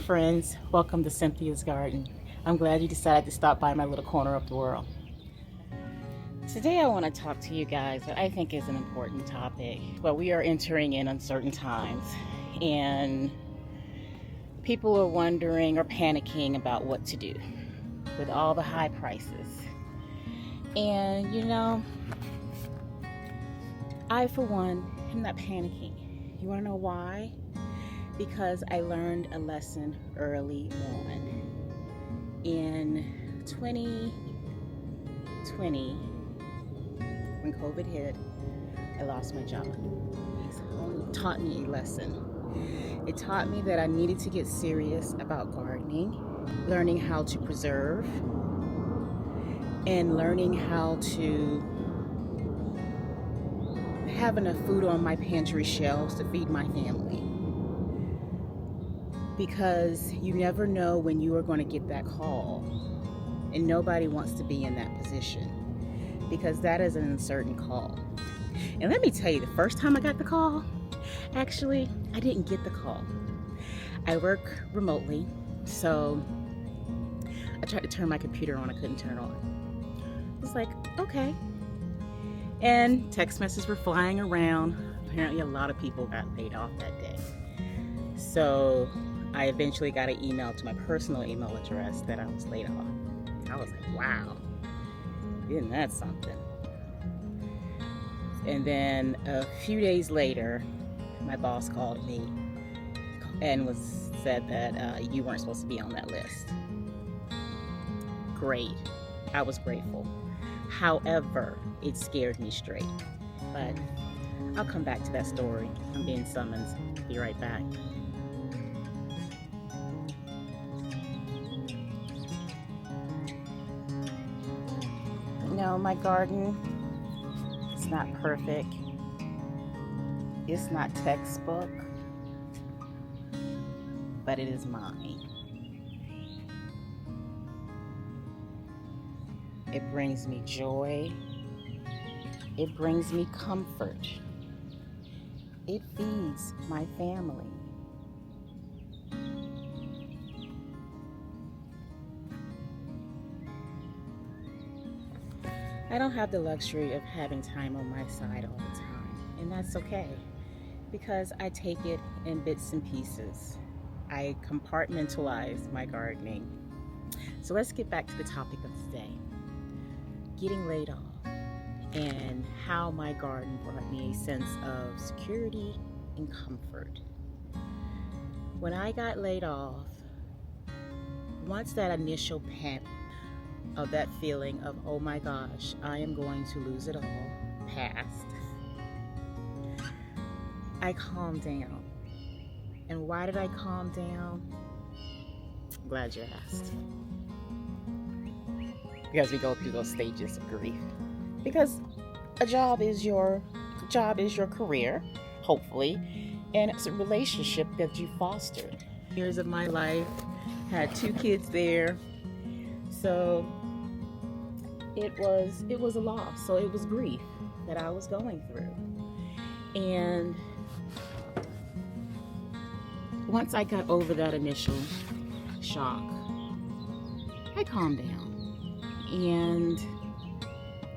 friends, welcome to Cynthia's Garden. I'm glad you decided to stop by my little corner of the world. Today I want to talk to you guys what I think is an important topic. Well, we are entering in uncertain times and people are wondering or panicking about what to do with all the high prices. And I for one am not panicking. You want to know why? Because I learned a lesson early on. In 2020, when COVID hit, I lost my job. It taught me a lesson. It taught me that I needed to get serious about gardening, learning how to preserve, and learning how to have enough food on my pantry shelves to feed my family. Because you never know when you are going to get that call, and nobody wants to be in that position because that is an uncertain call. And let me tell you, the first time I got the call, actually, I didn't get the call. I work remotely, so I tried to turn my computer on, I couldn't turn it on. I was like, okay. And text messages were flying around. Apparently a lot of people got laid off that day. So I eventually got an email to my personal email address that I was laid off. I was like, wow, isn't that something? And then a few days later, my boss called me and said that you weren't supposed to be on that list. Great. I was grateful. However, it scared me straight. But I'll come back to that story. I'm being summoned. Be right back. No, my garden is not perfect. It's not textbook, but it is mine. It brings me joy. It brings me comfort. It feeds my family. I don't have the luxury of having time on my side all the time, and that's okay because I take it in bits and pieces. I compartmentalize my gardening. So let's get back to the topic of today. Getting laid off and how my garden brought me a sense of security and comfort. When I got laid off, once that initial panic of that feeling of, oh my gosh, I am going to lose it all, passed, I calmed down. And why did I calm down? I'm glad you asked. Because we go through those stages of grief. Because a job is your career, hopefully, and it's a relationship that you fostered. Years of my life, had 2 kids there, so it was a loss. So it was grief that I was going through, and once I got over that initial shock, I calmed down. And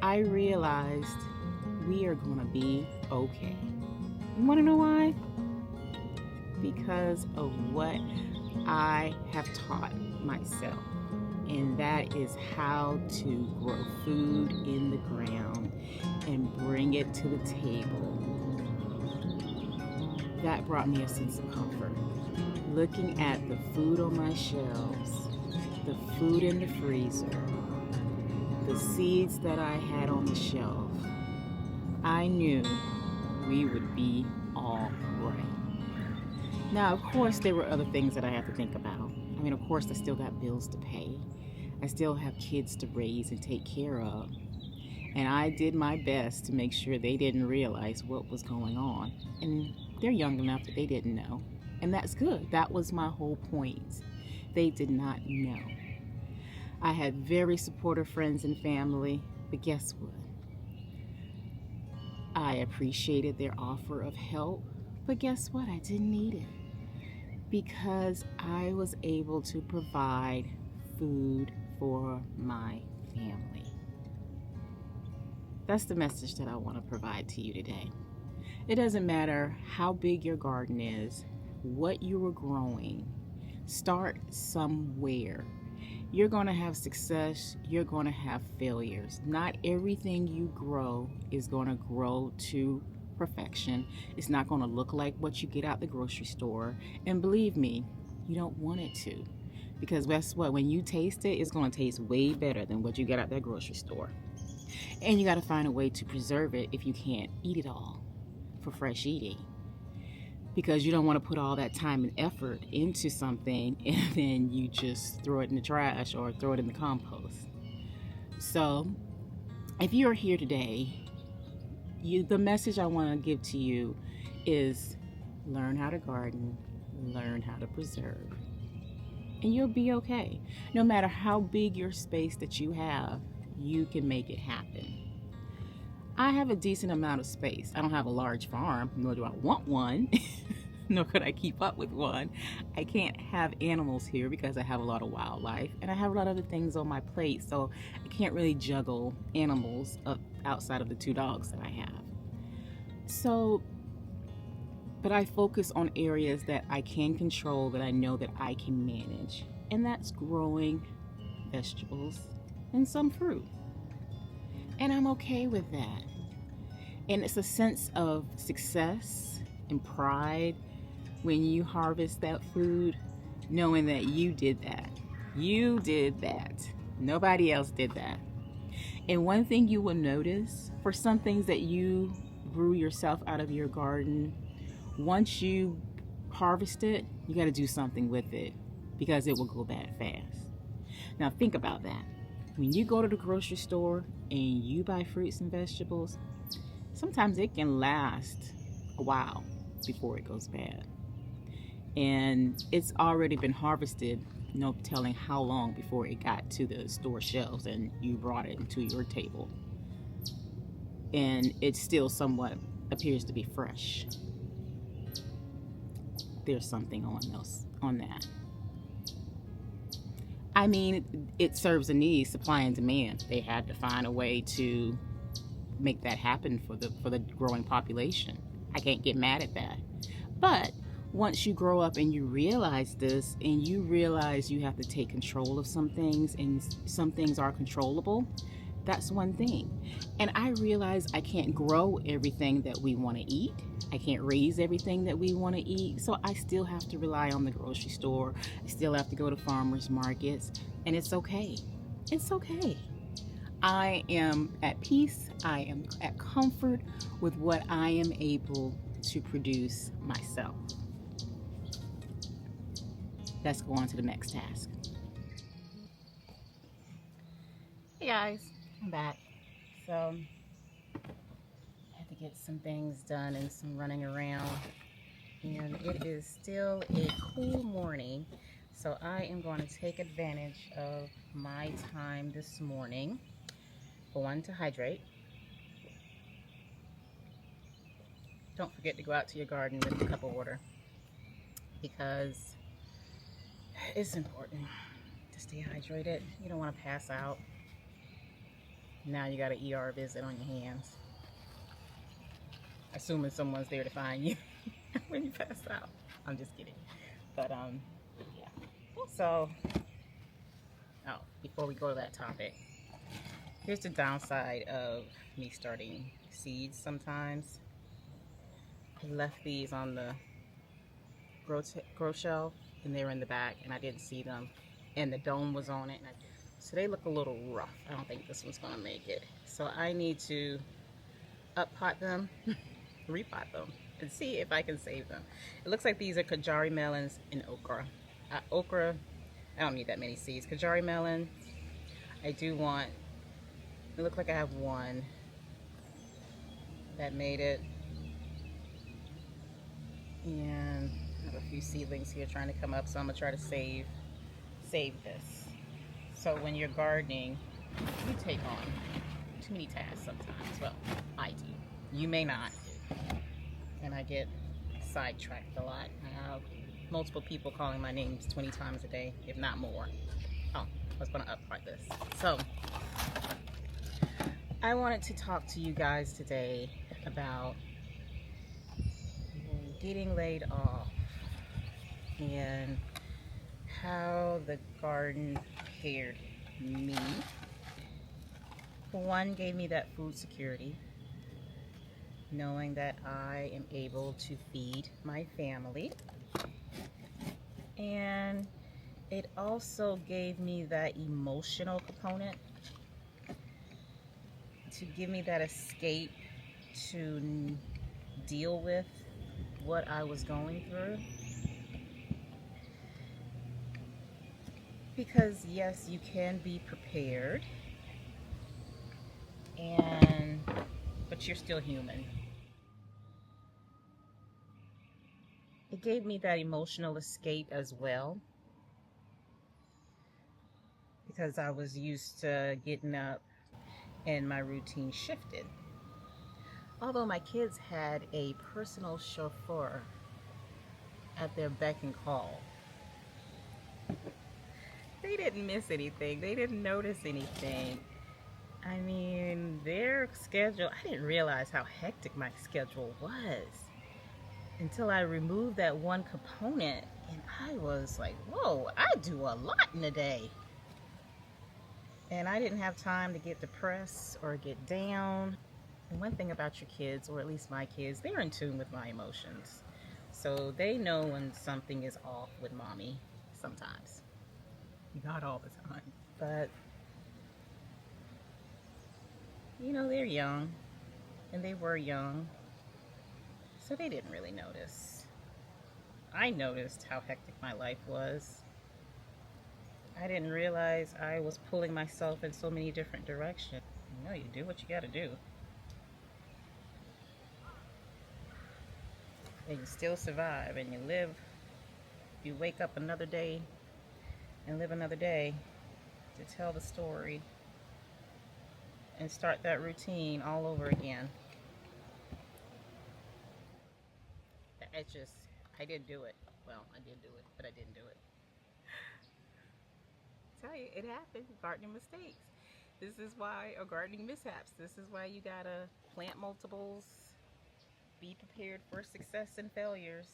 I realized we are going to be okay. You want to know why? Because of what I have taught myself. And that is how to grow food in the ground and bring it to the table. That brought me a sense of comfort. Looking at the food on my shelves, the food in the freezer, the seeds that I had on the shelf, I knew we would be all right. Now, of course, there were other things that I had to think about. I mean, of course, I still got bills to pay. I still have kids to raise and take care of. And I did my best to make sure they didn't realize what was going on. And they're young enough that they didn't know. And that's good. That was my whole point. They did not know. I had very supportive friends and family, but guess what? I appreciated their offer of help, but guess what? I didn't need it. because I was able to provide food for my family. That's the message that I want to provide to you today. It doesn't matter how big your garden is, what you are growing, start somewhere. You're going to have success, you're going to have failures. Not everything you grow is going to grow to perfection. It's not going to look like what you get out the grocery store. And believe me, you don't want it to. Because guess what? When you taste it, it's going to taste way better than what you get out that grocery store. And you got to find a way to preserve it if you can't eat it all for fresh eating. Because you don't want to put all that time and effort into something and then you just throw it in the trash or throw it in the compost. So if you're here today, the message I want to give to you is learn how to garden, learn how to preserve, and you'll be okay. No matter how big your space that you have, you can make it happen. I have a decent amount of space. I don't have a large farm, nor do I want one, nor could I keep up with one. I can't have animals here because I have a lot of wildlife and I have a lot of other things on my plate, so I can't really juggle animals outside of the 2 dogs that I have. So, but I focus on areas that I can control, that I know that I can manage, and that's growing vegetables and some fruit. And I'm okay with that. And it's a sense of success and pride when you harvest that food, knowing that you did that. You did that. Nobody else did that. And one thing you will notice, for some things that you grew yourself out of your garden, once you harvest it, you got to do something with it because it will go bad fast. Now think about that. When you go to the grocery store and you buy fruits and vegetables, sometimes it can last a while before it goes bad. And it's already been harvested, no telling how long before it got to the store shelves and you brought it to your table. And it still somewhat appears to be fresh. There's something on that. I mean, it serves a need, supply and demand. They had to find a way to make that happen for the growing population. I can't get mad at that. But once you grow up and you realize this, and you realize you have to take control of some things, and some things are controllable, that's one thing. And I realize I can't grow everything that we want to eat. I can't raise everything that we want to eat. So I still have to rely on the grocery store. I still have to go to farmers markets. And it's okay. It's okay. I am at peace. I am at comfort with what I am able to produce myself. Let's go on to the next task. Hey guys, I'm back. So I had to get some things done and some running around, and it is still a cool morning, so I am going to take advantage of my time this morning. For one, to hydrate. Don't forget to go out to your garden with a cup of water, because it's important to stay hydrated. You don't want to pass out. Now you got an ER visit on your hands, assuming someone's there to find you when you pass out. I'm just kidding. But yeah. So, before we go to that topic, here's the downside of me starting seeds sometimes. I left these on the grow shelf, and they were in the back, and I didn't see them, and the dome was on it, so they look a little rough. I don't think this one's gonna make it. So I need to up-pot them, repot them, and see if I can save them. It looks like these are Kajari melons and okra. Okra, I don't need that many seeds. Kajari melon, I do want, it looks like I have one that made it. And I have a few seedlings here trying to come up, so I'm gonna try to save this. So when you're gardening, you take on too many tasks sometimes. Well, I do. You may not. And I get sidetracked a lot. multiple people calling my names 20 times a day, if not more. Oh, I was going to upfront this. So, I wanted to talk to you guys today about getting laid off and how the garden prepared me. One, gave me that food security, knowing that I am able to feed my family. And it also gave me that emotional component to give me that escape to deal with what I was going through. Because yes, you can be prepared, but you're still human. It gave me that emotional escape as well, because I was used to getting up and my routine shifted. Although my kids had a personal chauffeur at their beck and call, they didn't miss anything. They didn't notice anything. I mean, their schedule, I didn't realize how hectic my schedule was until I removed that one component, and I was like, whoa, I do a lot in a day. And I didn't have time to get depressed or get down. And one thing about your kids, or at least my kids, they're in tune with my emotions. So they know when something is off with mommy sometimes. Not all the time. But, you know, they're young, and they were young, so they didn't really notice. I noticed how hectic my life was. I didn't realize I was pulling myself in so many different directions. You know, you do what you gotta do. And you still survive, and you live, you wake up another day and live another day to tell the story and start that routine all over again. I didn't do it. Well, I did do it, but I didn't do it. I tell you, it happened. Gardening mistakes. This is why, or gardening mishaps. This is why you gotta plant multiples, be prepared for success and failures.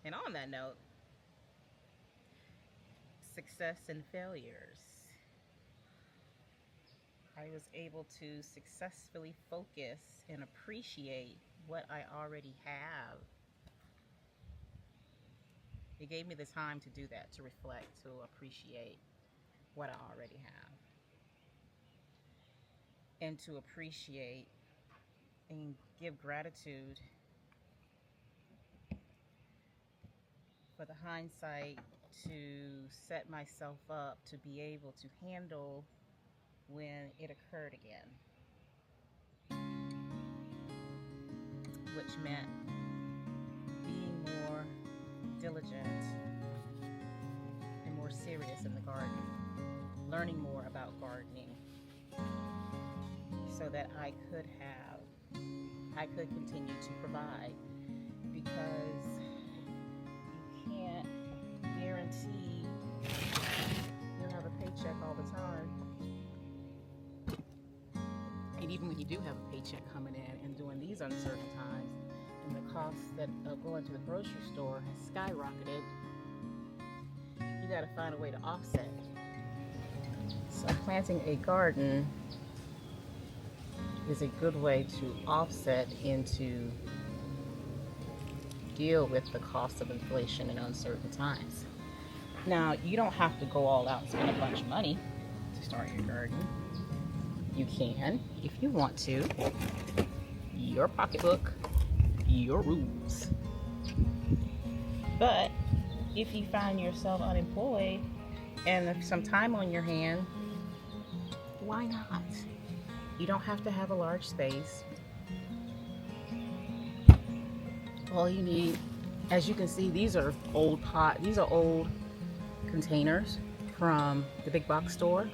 And on that note, success and failures, I was able to successfully focus and appreciate what I already have. It gave me the time to do that, to reflect, to appreciate what I already have. And to appreciate and give gratitude for the hindsight to set myself up to be able to handle when it occurred again. Which meant being more diligent and more serious in the garden, learning more about gardening so that I could continue to provide, because you can't guarantee you'll have a paycheck all the time. And even when you do have a paycheck coming in, and during these uncertain times, and the cost of going to the grocery store has skyrocketed, you got to find a way to offset. So planting a garden is a good way to offset and to deal with the cost of inflation in uncertain times. Now, you don't have to go all out and spend a bunch of money to start your garden. You can, if you want to. Your pocketbook, your rules. But if you find yourself unemployed and some time on your hand, why not? You don't have to have a large space. All you need, as you can see, these are old containers from the big box store.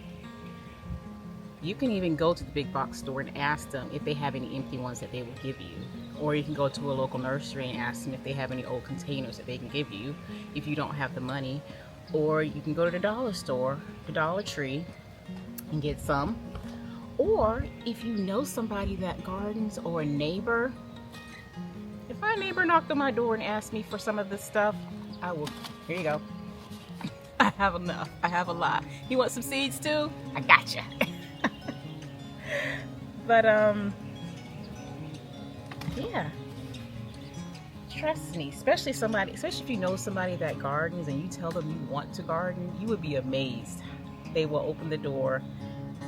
You can even go to the big box store and ask them if they have any empty ones that they will give you. Or you can go to a local nursery and ask them if they have any old containers that they can give you if you don't have the money. Or you can go to the dollar store, the Dollar Tree, and get some. Or if you know somebody that gardens, or a neighbor, if my neighbor knocked on my door and asked me for some of this stuff, I will, here you go. I have enough. I have a lot. You want some seeds too? I gotcha. But yeah. Trust me, especially if you know somebody that gardens and you tell them you want to garden, you would be amazed. They will open the door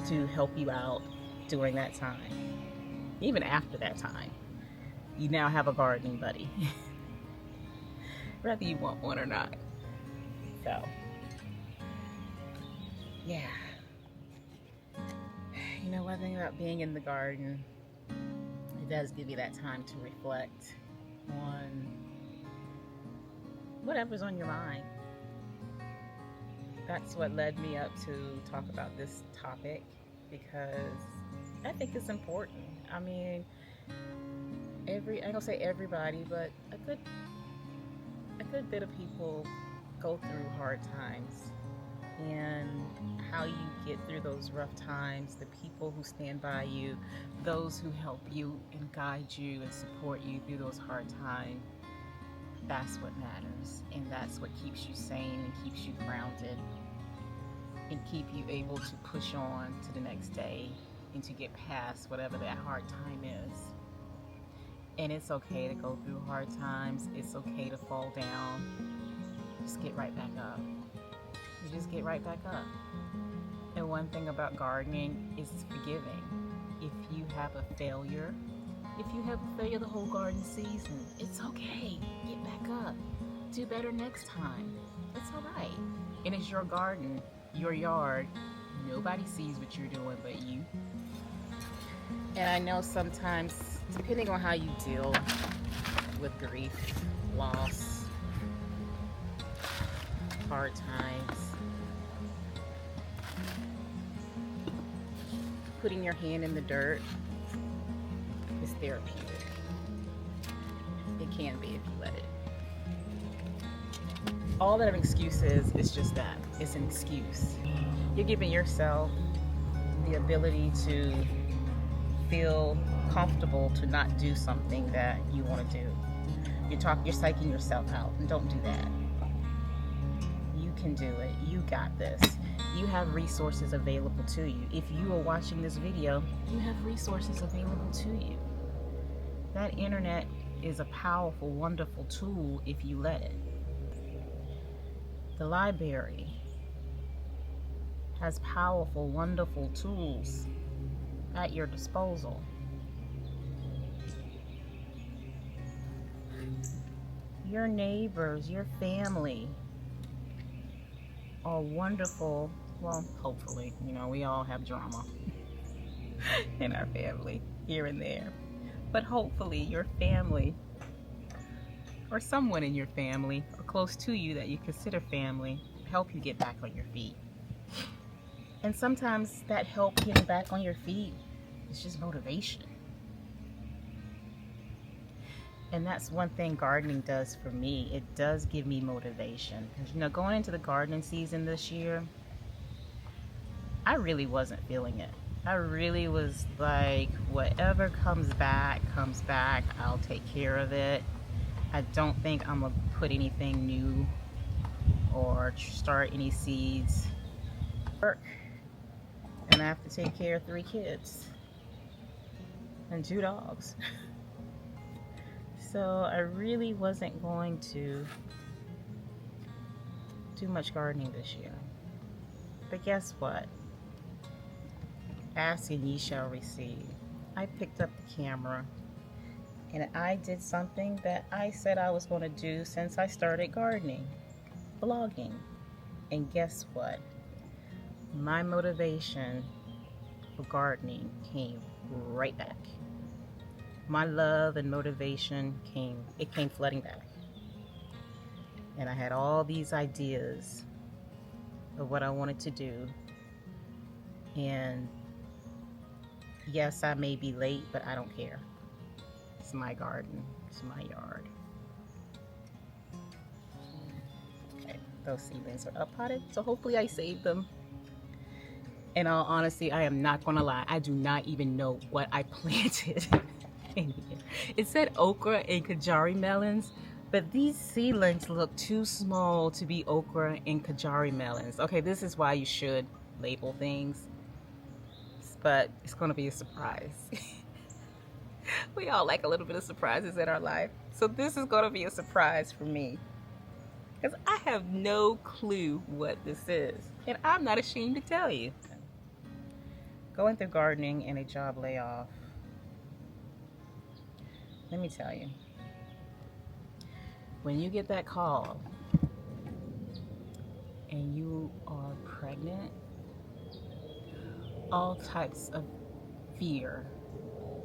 to help you out during that time. Even after that time, you now have a gardening buddy, whether you want one or not. So, yeah. You know, one thing about being in the garden, it does give you that time to reflect on whatever's on your mind. That's what led me up to talk about this topic, because I think it's important. I mean, I don't say everybody, but a good bit of people go through hard times. And how you get through those rough times, the people who stand by you, those who help you and guide you and support you through those hard times, that's what matters. And that's what keeps you sane and keeps you grounded and keep you able to push on to the next day and to get past whatever that hard time is. And it's okay to go through hard times. It's okay to fall down. Just get right back up. You just get right back up. And one thing about gardening is forgiving. If you have a failure the whole garden season, it's okay. Get back up. Do better next time. It's all right. And it's your garden, your yard. Nobody sees what you're doing but you. And I know sometimes, depending on how you deal with grief, loss, hard times, putting your hand in the dirt is therapeutic. It can be if you let it. All that an excuse is just that. It's an excuse. You're giving yourself the ability to feel comfortable to not do something that you want to do. You're psyching yourself out, and don't do that. You can do it. You got this. You have resources available to you. If you are watching this video, you have resources available to you. That internet is a powerful, wonderful tool if you let it. The library has powerful, wonderful tools at your disposal. Your neighbors, your family are wonderful. Well, hopefully, we all have drama in our family here and there. But hopefully your family, or someone in your family or close to you that you consider family, help you get back on your feet. And sometimes that help getting back on your feet is just motivation. And that's one thing gardening does for me. It does give me motivation. Because, going into the gardening season this year, I really wasn't feeling it. I really was like, whatever comes back, I'll take care of it. I don't think I'm going to put anything new or start any seeds. And I have to take care of 3 kids and 2 dogs. So I really wasn't going to do much gardening this year. But guess what? Ask and ye shall receive. I picked up the camera and I did something that I said I was going to do since I started gardening, vlogging. And guess what? My motivation for gardening came right back. My love and motivation came flooding back. And I had all these ideas of what I wanted to do. And yes, I may be late, but I don't care. It's my garden. It's my yard. Okay, those seedlings are up potted, so hopefully I saved them. In all honesty, I am not gonna lie. I do not even know what I planted in here. It said okra and kajari melons, but these seedlings look too small to be okra and kajari melons. Okay, this is why you should label things, but it's gonna be a surprise. We all like a little bit of surprises in our life, so this is gonna be a surprise for me, because I have no clue what this is, and I'm not ashamed to tell you. Going through gardening and a job layoff, let me tell you, when you get that call and you are pregnant, all types of fear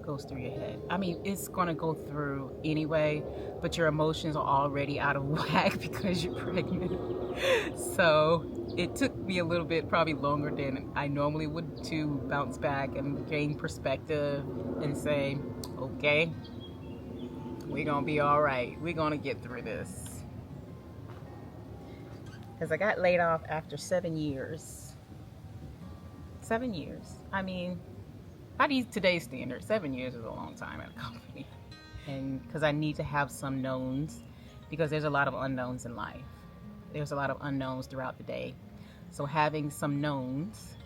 goes through your head. I mean, it's gonna go through anyway, but your emotions are already out of whack because you're pregnant. So it took me a little bit, probably longer than I normally would, to bounce back and gain perspective and say, okay, we're gonna be all right. We're gonna get through this. Because I got laid off after 7 years. 7 years. I mean, by today's standards, 7 years is a long time at a company. And because I need to have some knowns, because there's a lot of unknowns in life. There's a lot of unknowns throughout the day. So having some knowns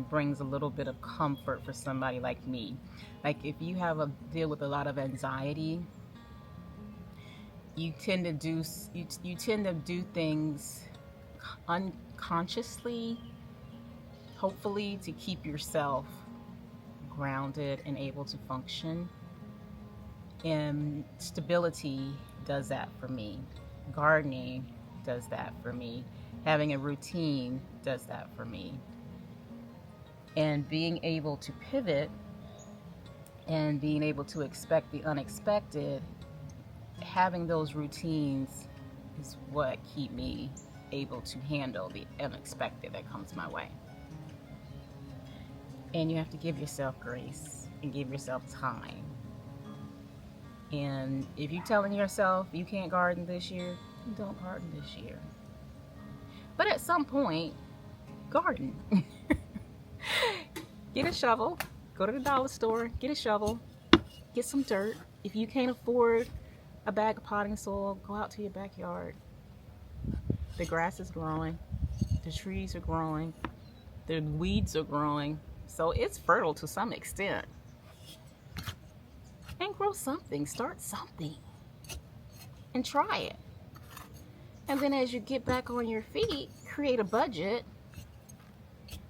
brings a little bit of comfort for somebody like me. Like if you have a deal with a lot of anxiety, you tend to do things unconsciously, hopefully to keep yourself grounded and able to function. And stability does that for me. Gardening does that for me. Having a routine does that for me. And being able to pivot and being able to expect the unexpected, having those routines is what keep me able to handle the unexpected that comes my way. And you have to give yourself grace and give yourself time. And if you're telling yourself you can't garden this year, you don't garden this year. But at some point, garden. Get a shovel, go to the dollar store, get a shovel, get some dirt. If you can't afford a bag of potting soil, go out to your backyard. The grass is growing, the trees are growing, the weeds are growing, so it's fertile to some extent. And grow something, start something, and try it. And then as you get back on your feet, create a budget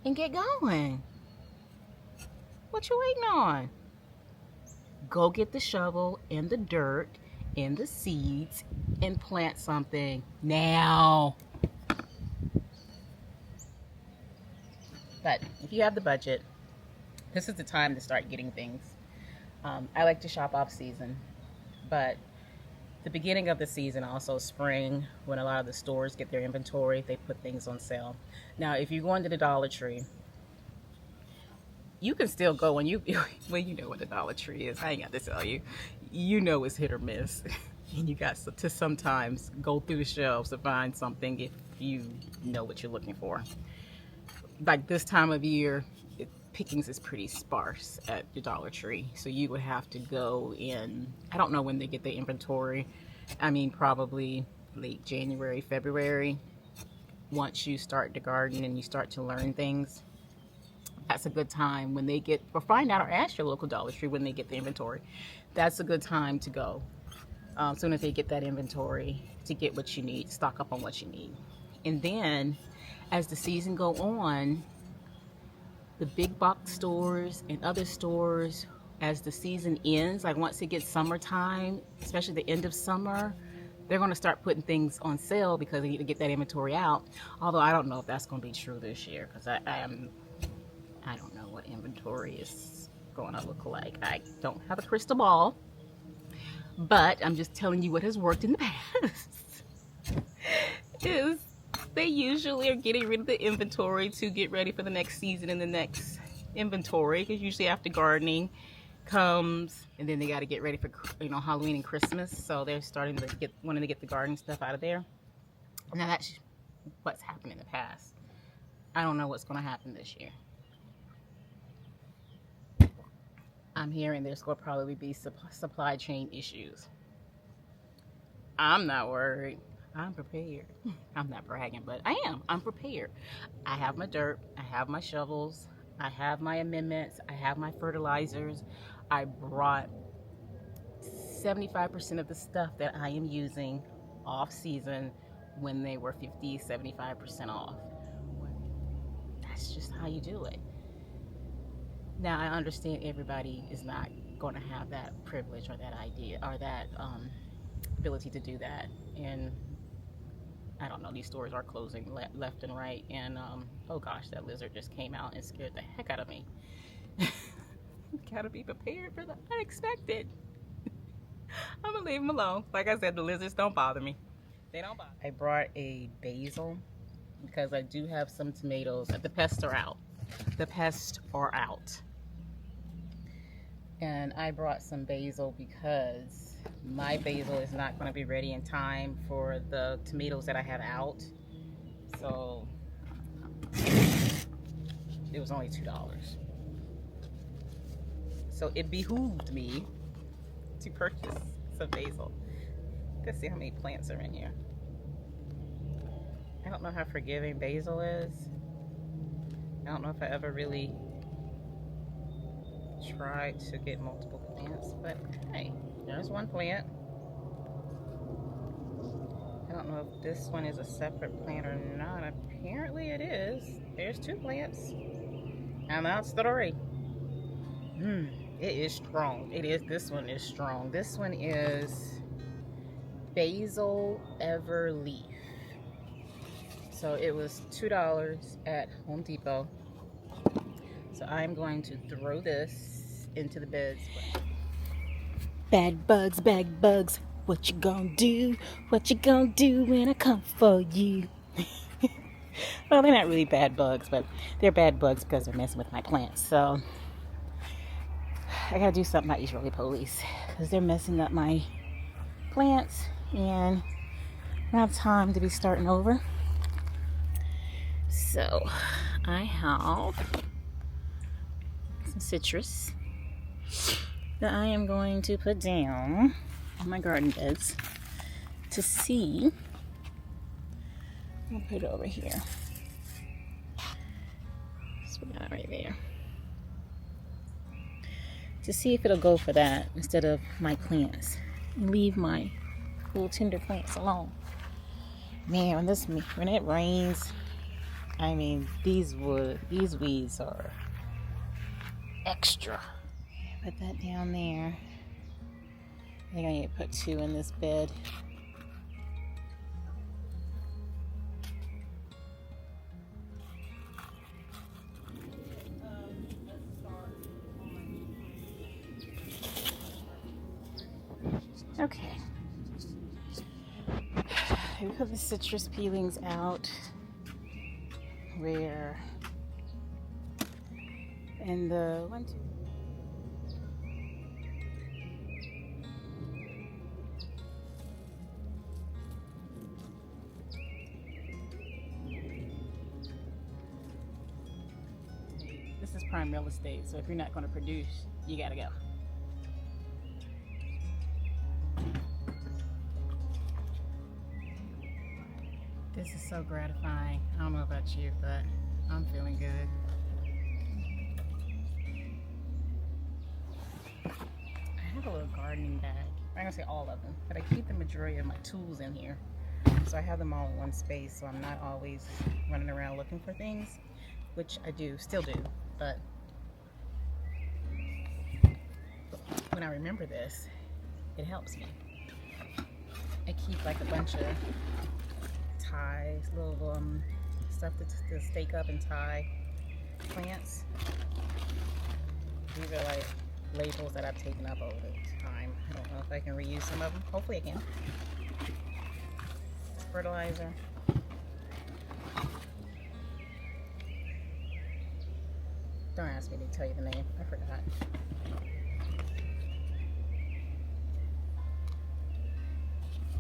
and get going. What you waiting on? Go get the shovel and the dirt and the seeds and plant something now. But if you have the budget, this is the time to start getting things. I like to shop off season, but the beginning of the season, also spring, when a lot of the stores get their inventory, they put things on sale. Now, if you go into the Dollar Tree, you can still go when you know what the Dollar Tree is. I ain't got to tell you. You know it's hit or miss. And you got to sometimes go through the shelves to find something if you know what you're looking for. Like this time of year, pickings is pretty sparse at the Dollar Tree. So you would have to go in, I don't know when they get their inventory. I mean, probably late January, February. Once you start to garden and you start to learn things, that's a good time when they get, or find out or ask your local Dollar Tree when they get the inventory. That's a good time to go. Soon as they get that inventory, to get what you need, stock up on what you need. And then as the season go on, the big box stores and other stores, as the season ends, like once it gets summertime, especially the end of summer, they're going to start putting things on sale because they need to get that inventory out. Although I don't know if that's going to be true this year, because I don't know what inventory is going to look like. I don't have a crystal ball, but I'm just telling you what has worked in the past. Is they usually are getting rid of the inventory to get ready for the next season and the next inventory, because usually after gardening comes, and then they got to get ready for, you know, Halloween and Christmas. So they're starting to wanting to get the garden stuff out of there. Now that's what's happened in the past. I don't know what's going to happen this year. I'm hearing there's going to probably be supply chain issues. I'm not worried. I'm prepared. I'm not bragging, but I am. I'm prepared. I have my dirt. I have my shovels. I have my amendments. I have my fertilizers. I brought 75% of the stuff that I am using off season when they were 50, 75% off. That's just how you do it. Now, I understand everybody is not going to have that privilege or that idea or that ability to do that. And I don't know, these stores are closing left and right. And oh gosh, that lizard just came out and scared the heck out of me. Gotta be prepared for the unexpected. I'm gonna leave them alone. Like I said, the lizards don't bother me. They don't bother. I brought a basil because I do have some tomatoes. The pests are out. The pests are out. And I brought some basil because my basil is not going to be ready in time for the tomatoes that I have out. So it was only $2. So it behooved me to purchase some basil. Let's see how many plants are in here. I don't know how forgiving basil is. I don't know if I ever really tried to get multiple plants, but hey, there's one plant. I don't know if this one is a separate plant or not. Apparently it is. There's 2 plants. And that's 3. It is strong. It is. This one is strong. This one is basil everleaf. So it was $2 at Home Depot. So I'm going to throw this into the beds. Bad bugs, what you gonna do? What you gonna do when I come for you? Well, they're not really bad bugs, but they're bad bugs because they're messing with my plants. So I gotta do something about these roly-polies because they're messing up my plants and I don't have time to be starting over. So I have some citrus that I am going to put down on my garden beds to see. I'll put it over here. So we got it right there. To see if it'll go for that instead of my plants. Leave my little tender plants alone. Man, when it rains, I mean, these weeds are extra. Put that down there. I think I need to put 2 in this bed. Okay. We put the citrus peelings out and the 1, 2. This is prime real estate, so if you're not going to produce, you gotta go. This is so gratifying. I don't know about you, but I'm feeling good. I have a little gardening bag. I'm not gonna say all of them, but I keep the majority of my tools in here. So I have them all in one space, so I'm not always running around looking for things, which I still do, but when I remember this, it helps me. I keep like a bunch of ties, little stuff to stake up and tie plants. These are like labels that I've taken up over the time. I don't know if I can reuse some of them. Hopefully I can. Fertilizer. Don't ask me to tell you the name. I forgot.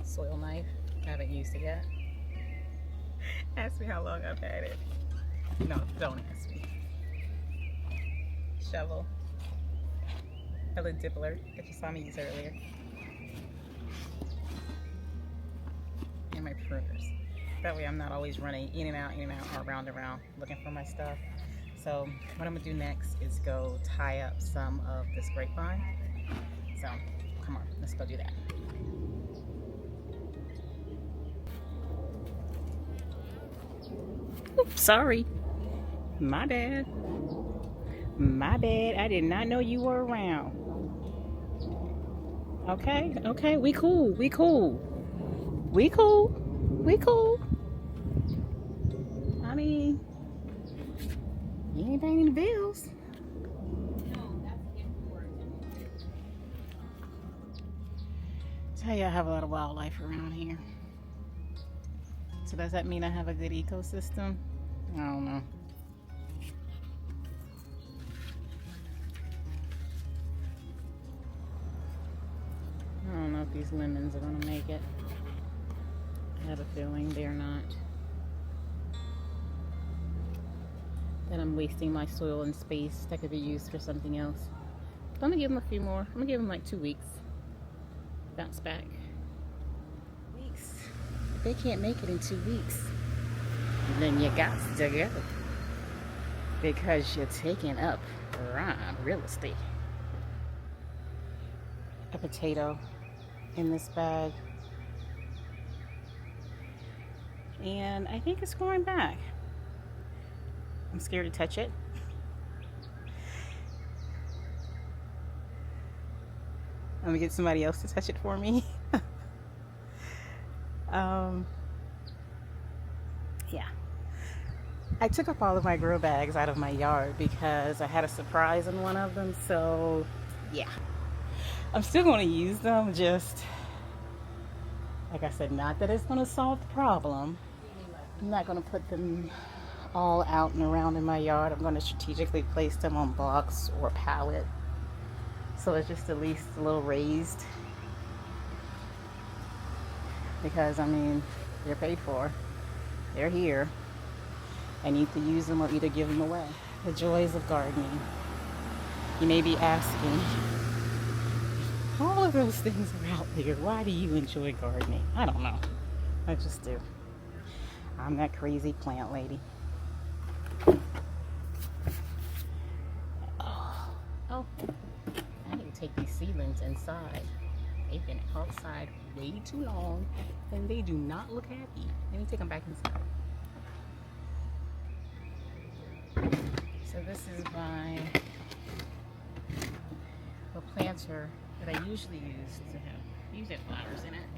Soil knife. I haven't used it yet. Ask me how long I've had it. No, don't ask me. Shovel. A little dippler that you saw me use earlier. And my pruners. That way I'm not always running in and out, or around and around looking for my stuff. So what I'm gonna do next is go tie up some of this grapevine. So come on, let's go do that. Oops, sorry. My bad. My bad. I did not know you were around. Okay, okay, we cool. We cool. We cool. We cool. I mean, you ain't paying any bills. Tell you, I have a lot of wildlife around here. So does that mean I have a good ecosystem? I don't know. I don't know if these lemons are gonna make it. I have a feeling they're not. That I'm wasting my soil and space that could be used for something else. But I'm gonna give them a few more. I'm gonna give them like 2 weeks. Bounce back. Weeks. If they can't make it in 2 weeks, then you got to go. Because you're taking up prime real estate. A potato in this bag. And I think it's growing back. I'm scared to touch it. I'm gonna get somebody else to touch it for me. Yeah. I took up all of my grow bags out of my yard because I had a surprise in one of them. So, yeah. I'm still gonna use them, just like I said, not that it's gonna solve the problem. I'm not gonna put them all out and around in my yard. I'm going to strategically place them on blocks or pallet, so it's just at least a little raised, because I mean, they're paid for, they're here. I need to use them or either give them away. The joys of gardening. You may be asking, all of those things are out there, why do you enjoy gardening? I don't know, I just do. I'm that crazy plant lady. Oh, I need to take these seedlings inside. They've been outside way too long and they do not look happy. Let me take them back inside. So this is my planter that I usually use to have flowers in it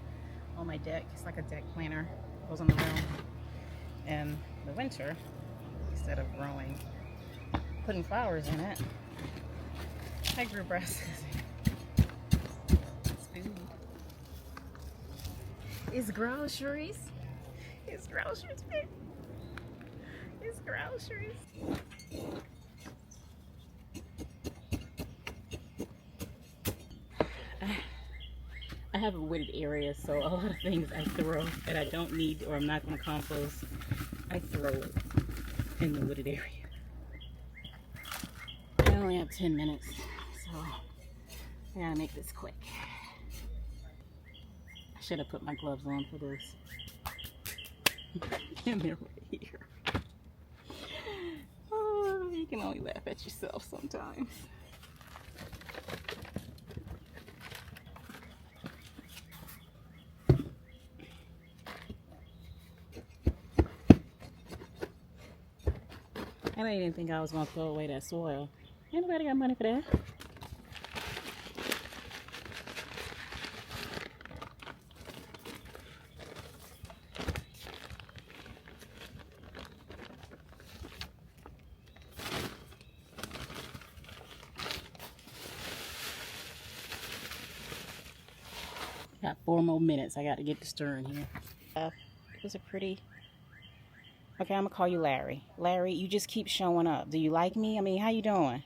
on my deck. It's like a deck planter, goes on the room. And the winter, instead of putting flowers in it, I grew brassicas. It's food. It's groceries. It's groceries. It's groceries. I have a wooded area, so a lot of things I throw that I don't need or I'm not going to compost, I throw it in the wooded area. I only have 10 minutes, so I gotta make this quick. I should have put my gloves on for this. And they're right here. Oh, you can only laugh at yourself sometimes. I didn't think I was going to throw away that soil. Ain't nobody got money for that. Got 4 more minutes. I got to get to stirring here. It was a pretty... Okay, I'm gonna call you Larry. Larry, you just keep showing up. Do you like me? I mean, how you doing?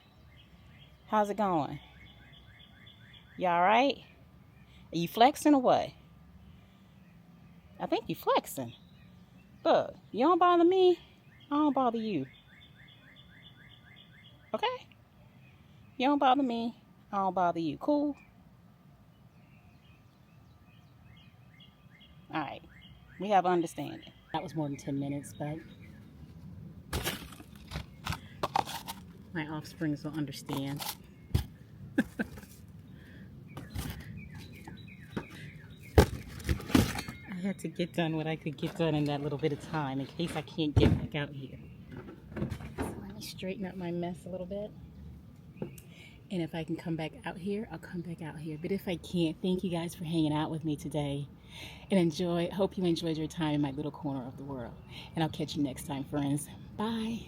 How's it going? You all right? Are you flexing or what? I think you flexing. Look, you don't bother me, I don't bother you. Okay? You don't bother me, I don't bother you. Cool? Alright. We have understanding. That was more than 10 minutes, but my offsprings will understand. I had to get done what I could get done in that little bit of time in case I can't get back out here. So let me straighten up my mess a little bit. And if I can come back out here, I'll come back out here. But if I can't, thank you guys for hanging out with me today. And hope you enjoyed your time in my little corner of the world. And I'll catch you next time, friends. Bye.